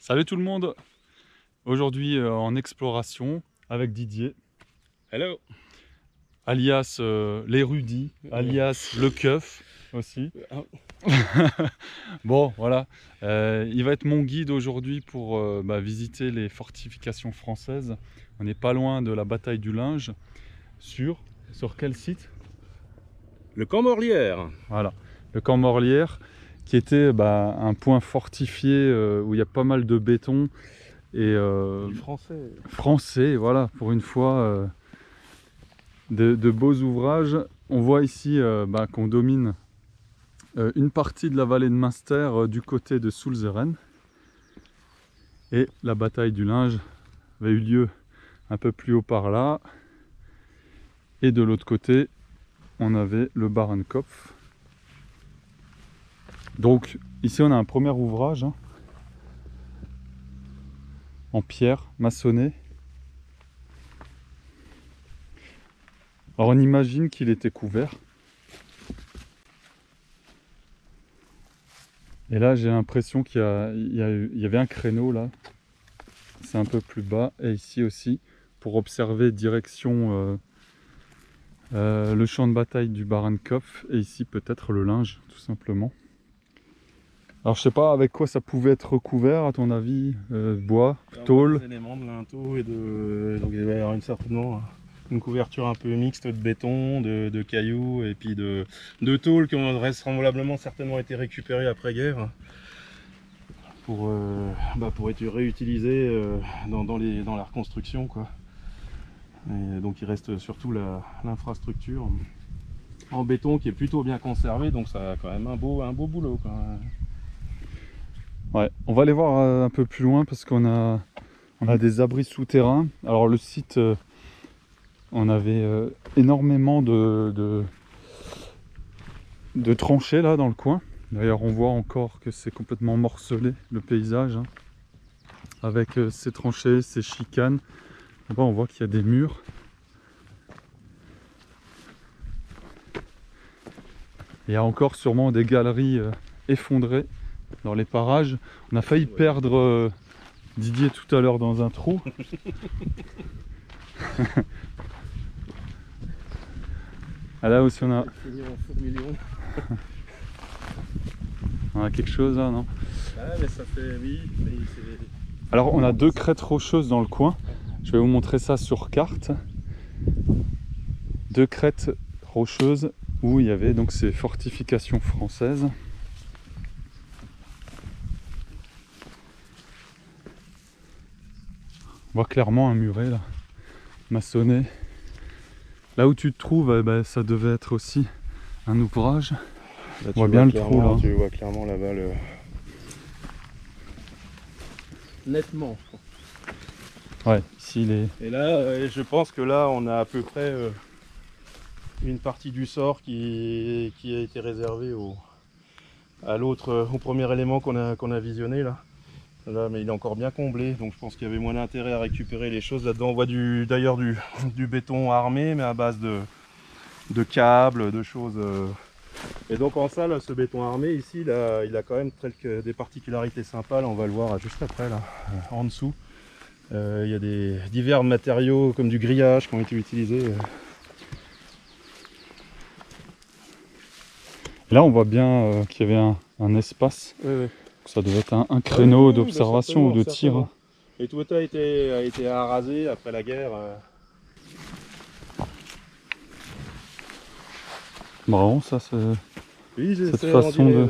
Salut tout le monde. Aujourd'hui en exploration avec Didier. Hello. Alias l'érudit, alias le keuf aussi. Bon voilà, il va être mon guide aujourd'hui pour visiter les fortifications françaises. On n'est pas loin de la bataille du Linge. Sur quel site? Le camp Morlière. Voilà, le camp Morlière, qui était un point fortifié où il y a pas mal de béton et français, voilà, pour une fois, de beaux ouvrages. On voit ici qu'on domine une partie de la vallée de Münster du côté de Sulzeren, et la bataille du Linge avait eu lieu un peu plus haut par là, et de l'autre côté on avait le Barenkopf. Donc ici on a un premier ouvrage en pierre maçonnée. Alors on imagine qu'il était couvert. Et là j'ai l'impression qu'il y avait un créneau là. C'est un peu plus bas, et ici aussi, pour observer direction le champ de bataille du Barenkopf, et ici peut-être le Linge tout simplement. Alors je sais pas avec quoi ça pouvait être recouvert à ton avis, bois, tôle. Des éléments de linteau et donc il va y avoir certainement une couverture un peu mixte de béton, de cailloux et puis de tôle qui ont vraisemblablement certainement été récupérées après-guerre pour être réutilisées dans la reconstruction, quoi. Et donc il reste surtout l'infrastructure en béton qui est plutôt bien conservée, donc ça a quand même un beau boulot, quoi. Ouais, on va aller voir un peu plus loin parce qu'on a des abris souterrains. Alors le site, on avait énormément de tranchées là dans le coin. D'ailleurs on voit encore que c'est complètement morcelé le paysage, avec ces tranchées, ces chicanes. Là-bas on voit qu'il y a des murs. Il y a encore sûrement des galeries effondrées dans les parages. On a failli perdre Didier tout à l'heure dans un trou. Ah, là aussi on a on a quelque chose là, non? Ah, mais ça fait, oui, mais alors on a deux crêtes rocheuses dans le coin. Je vais vous montrer ça sur carte. Deux crêtes rocheuses où il y avait donc ces fortifications françaises. On voit clairement un muret là, maçonné. Là où tu te trouves, ça devait être aussi un ouvrage. Là, on voit bien le trou là. Tu vois clairement là-bas nettement. Ouais, ici il est. Et là, je pense que là, on a à peu près une partie du sort qui a été réservée au premier élément qu'on a visionné là. Là, mais il est encore bien comblé, donc je pense qu'il y avait moins d'intérêt à récupérer les choses là-dedans. On voit d'ailleurs du béton armé, mais à base de câbles, de choses. Et donc en ça, là, ce béton armé ici, il a quand même des particularités sympas. Là, on va le voir juste après, là, en dessous. Il y a des divers matériaux comme du grillage qui ont été utilisés. Là, on voit bien qu'il y avait un espace. Oui. Ça devait être un créneau d'observation ou de tir. Et tout a été arasé après la guerre. Marrant ça, Oui, cette façon de...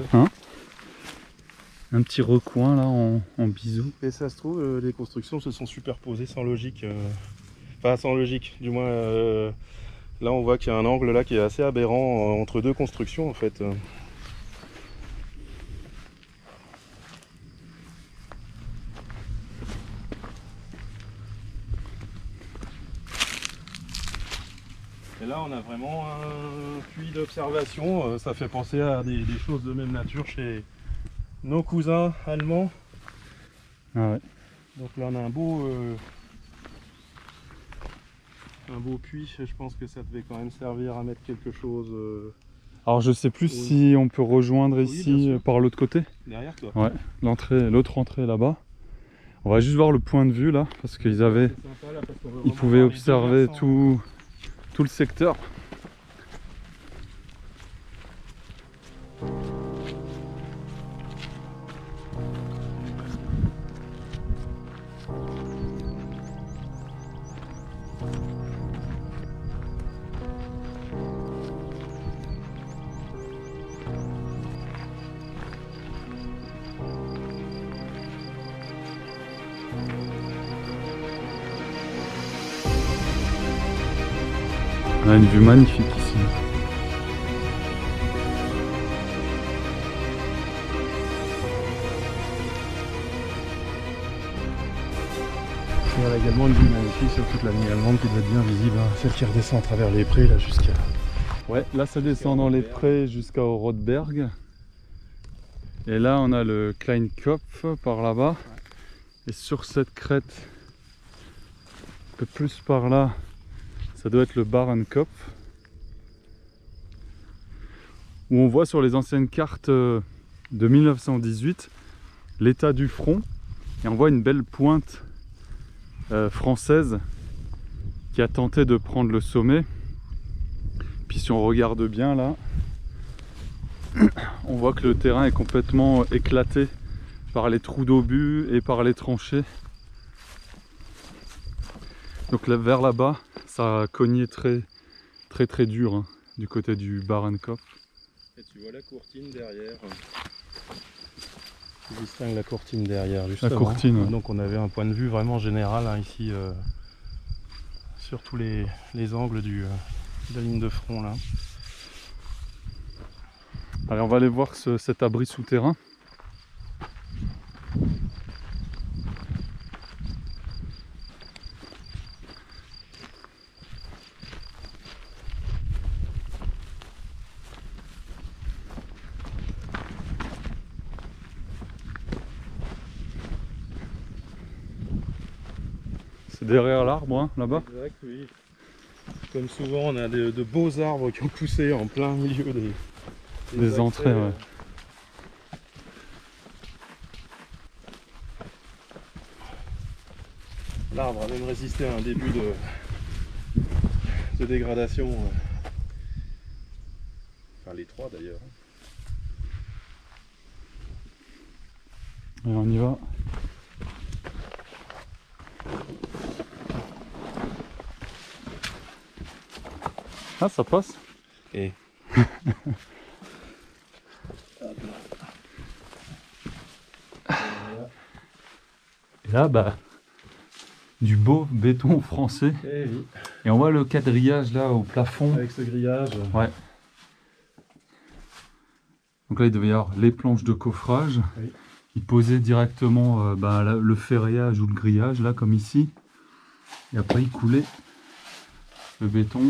un petit recoin là en biseau. Et ça se trouve, les constructions se sont superposées sans logique. Enfin sans logique, du moins là on voit qu'il y a un angle là qui est assez aberrant entre deux constructions en fait. Et là on a vraiment un puits d'observation, ça fait penser à des choses de même nature chez nos cousins allemands. Ah ouais. Donc là on a un beau puits, je pense que ça devait quand même servir à mettre quelque chose. Alors je sais plus si on peut rejoindre ici par l'autre côté. Derrière toi. Ouais, l'autre entrée là-bas. On va juste voir le point de vue là, parce qu'ils pouvaient observer tout le secteur. On a une vue magnifique ici. Il y a également une vue magnifique sur toute la ligne allemande qui doit être bien visible, hein. Celle qui redescend à travers les prés là jusqu'à... Ouais, là ça descend dans les prés jusqu'au Rodberg. Et là on a le Kleinkopf par là-bas. Et sur cette crête, un peu plus par là, ça doit être le Bahrenkopf. Où on voit sur les anciennes cartes de 1918 l'état du front. Et on voit une belle pointe française qui a tenté de prendre le sommet. Puis si on regarde bien là, on voit que le terrain est complètement éclaté par les trous d'obus et par les tranchées. Donc là, vers là-bas, ça a cogné très dur hein, du côté du Bahrenkopf. Et tu vois la courtine derrière. Tu distingues la courtine derrière justement. La courtine, ouais. Donc on avait un point de vue vraiment général hein, ici sur tous les angles de la ligne de front là. Allez, on va aller voir cet abri souterrain. C'est derrière l'arbre, hein, là-bas. Exact, oui. Comme souvent, on a de beaux arbres qui ont poussé en plein milieu des entrées. Ouais. L'arbre a même résisté à un début de dégradation. Enfin, les trois d'ailleurs. Allez, on y va. Ah, ça passe. Et là, bah, du beau béton français. Et oui. Et on voit le quadrillage là au plafond. Avec ce grillage. Ouais. Donc là, il devait y avoir les planches de coffrage. Oui. Ils posaient directement le ferraillage ou le grillage, là, comme ici. Et après, ils coulaient le béton,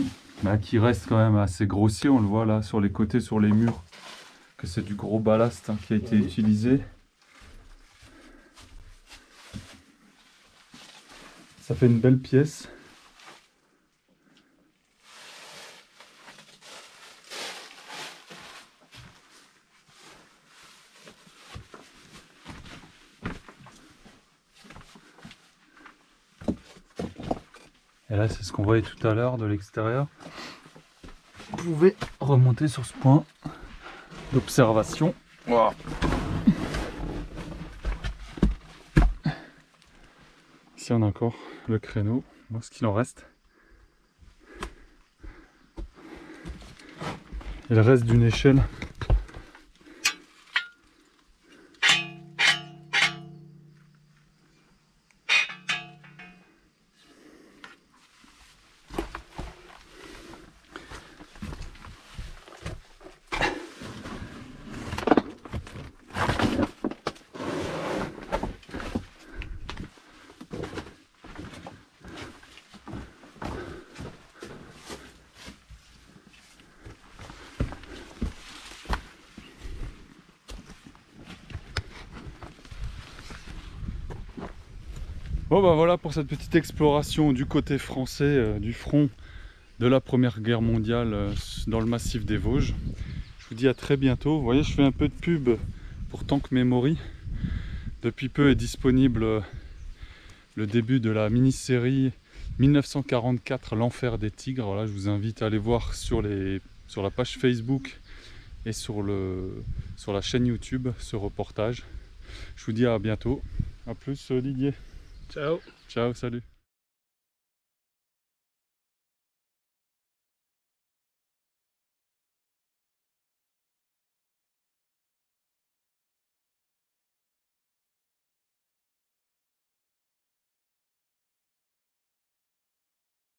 qui reste quand même assez grossier. On le voit là, sur les côtés, sur les murs, que c'est du gros ballast hein, qui a été utilisé. Ça fait une belle pièce. Et là, c'est ce qu'on voyait tout à l'heure de l'extérieur. Vous pouvez remonter sur ce point d'observation. Wow. Ici, on a encore le créneau. Voir ce qu'il en reste. Et le reste d'une échelle. Bon bah voilà pour cette petite exploration du côté français du front de la Première Guerre mondiale dans le massif des Vosges. Je vous dis à très bientôt. Vous voyez, je fais un peu de pub pour Tank Memory. Depuis peu est disponible le début de la mini-série 1944, l'enfer des tigres. Voilà, je vous invite à aller voir sur la page Facebook et sur la chaîne YouTube ce reportage. Je vous dis à bientôt. A plus Didier. Ciao. Ciao, salut.